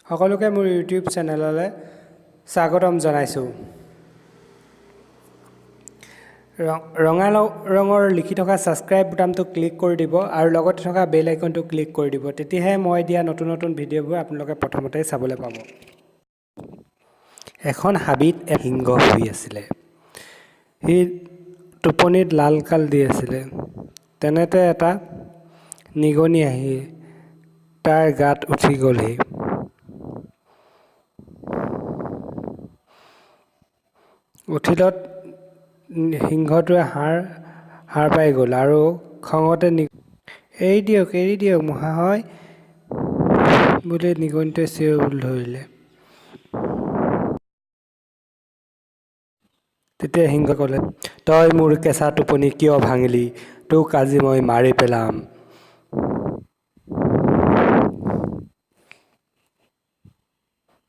সকলোকে মোৰ ইউটিউব চেনেললৈ স্বাগতম জনাইছোঁ। ৰঙা ৰঙৰ লিখি থকা ছাবস্ক্ৰাইব বুটামটো ক্লিক কৰি দিব আৰু লগতে থকা বেল আইকনটো ক্লিক কৰি দিব। তেতিয়াহে মই দিয়া নতুন নতুন ভিডিঅ'বোৰ আপোনালোকে প্ৰথমতে চাবলৈ পাব। এখন হাবিত সিংহ শুই আছিলে। সি টোপনিত লাল কাল দি আছিলে। তেনেতে এটা নিগনি আহি তাৰ গাত উঠি গ'লহি। উঠিলত সিংহটোৱে হাৰ পাই গ'ল আৰু খঙতে এৰি দিয়ক মহাশয় বুলি নিগনিটোৱে চিঞৰিবলৈ ধৰিলে। তেতিয়া সিংহই ক'লে, তই মোৰ কেঁচা টোপনি কিয় ভাঙিলি? তোক আজি মই মাৰি পেলাম।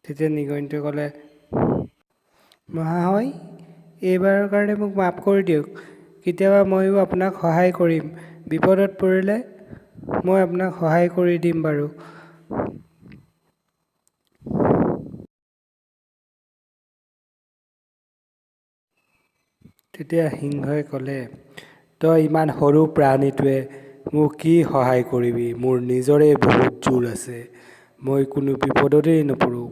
তেতিয়া নিগনিটোৱে ক'লে, মহাশয় এইবাৰৰ কাৰণে মোক মাফ কৰি দিয়ক। কেতিয়াবা ময়ো আপোনাক সহায় কৰিম। বিপদত পৰিলে মই আপোনাক সহায় কৰি দিম বাৰু। তেতিয়া সিংহই ক'লে, তই ইমান সৰু প্ৰাণীটোৱে মোক কি সহায় কৰিবি? মোৰ নিজৰে বহুত জোৰ আছে। মই কোনো বিপদতেই নপৰোঁ।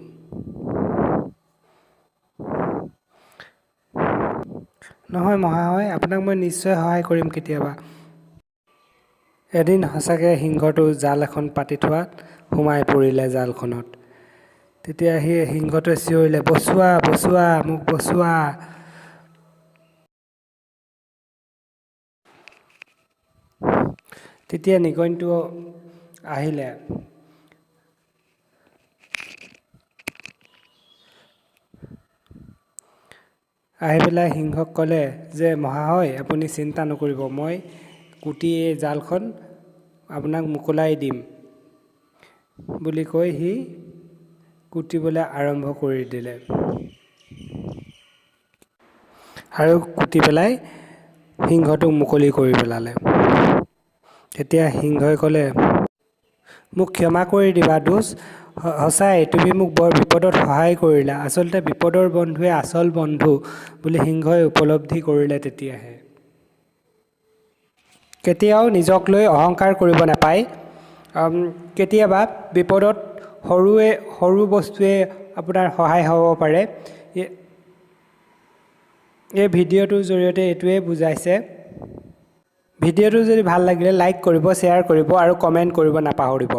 নহয় মহাশয়, আপোনাক মই নিশ্চয় সহায় কৰিম কেতিয়াবা। এদিন সঁচাকৈ সিংহটো জাল এখন পাতি থোৱাত সোমাই পৰিলে জালখনত। তেতিয়া সিংহটোৱে চিঞৰিলে, বচোৱা বচোৱা মোক বচোৱা। তেতিয়া নিগনিটো আহিলে। আহি পেলাই সিংহক ক'লে যে মহাশয় আপুনি চিন্তা নকৰিব, মই কুটি এই জালখন আপোনাক মোকলাই দিম বুলি কৈ সি কুটিবলৈ আৰম্ভ কৰি দিলে। আৰু কুটি পেলাই সিংহটোক মুকলি কৰি পেলালে। তেতিয়া সিংহই ক'লে, মোক ক্ষমা কৰি দিবা দোষ। সঁচাই তুমি মোক বৰ বিপদত সহায় কৰিলা। আচলতে বিপদৰ বন্ধুৱে আচল বন্ধু বুলি সিংহই উপলব্ধি কৰিলে তেতিয়াহে। কেতিয়াও নিজক লৈ অহংকাৰ কৰিব নাপায়। কেতিয়াবা বিপদত সৰু বস্তুৱে আপোনাৰ সহায় হ'ব পাৰে। এই ভিডিঅ'টোৰ জৰিয়তে এইটোৱে বুজাইছে। ভিডিঅ'টো যদি ভাল লাগিলে লাইক কৰিব, শ্বেয়াৰ কৰিব আৰু কমেণ্ট কৰিব নাপাহৰিব।